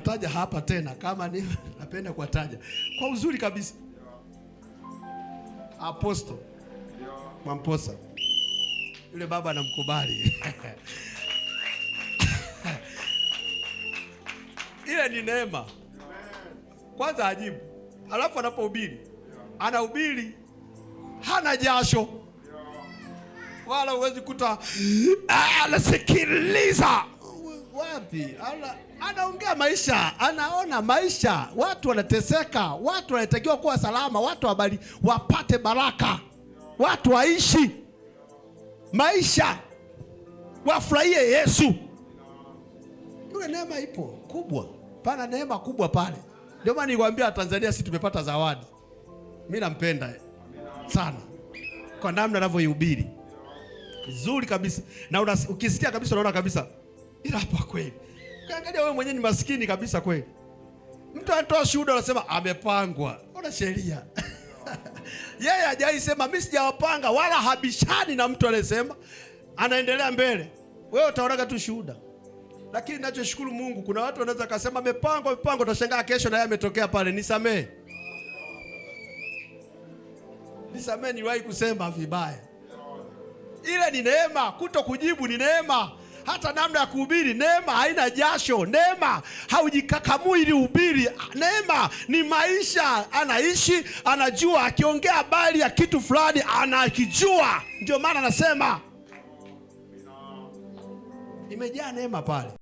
nitamtaja hapa tena kama ni napenda kuwataja kwa uzuri kabisa. Apostle Mwamposa, yule baba anamkubali. Ile ni neema. Kwanza ajibu, alafu anapohubiri anahubiri hana jasho, wala uwezi kuta anasikiliza wapi. Anaongea maisha, anaona maisha, watu wanateseka, watu wanatakiwa kuwa salama, watu wapate baraka, watu waishi maisha, wafurahie Yesu. Yule neema ipo kubwa, pana neema kubwa pale. Ndio maana niwaambia Tanzania sisi tumepata zawadi. Mimi nampenda sana kwa namna anavyoihubiri vizuri kabisa, na ukisikia kabisa unaona kabisa ila hapa kweli. Ukiangalia wewe mwenyewe ni maskini kabisa kweli. Mtu anatoa shuhuda anasema amepangwa. Ona sheria. Yeye hajai sema mimi sijawapanga, wala habishani na mtu anayesema, anaendelea mbele. Wewe utaonaga tu shuhuda. Lakini ninachoshukuru Mungu, kuna watu wanaweza kusema amepangwa, utashangaa kesho na yeye ametokea pale. Nisamee. Nisamee niwahi kusema vibaya. Ile ni neema, kuto kujibu ni neema. Hata namna ya kuhubiri neema, haina jasho. Neema haujikakamui ili uhubiri. Neema ni maisha, anaishi, anajua, akiongea habari ya kitu fulani anakijua. Ndio maana anasema imejaa neema pale.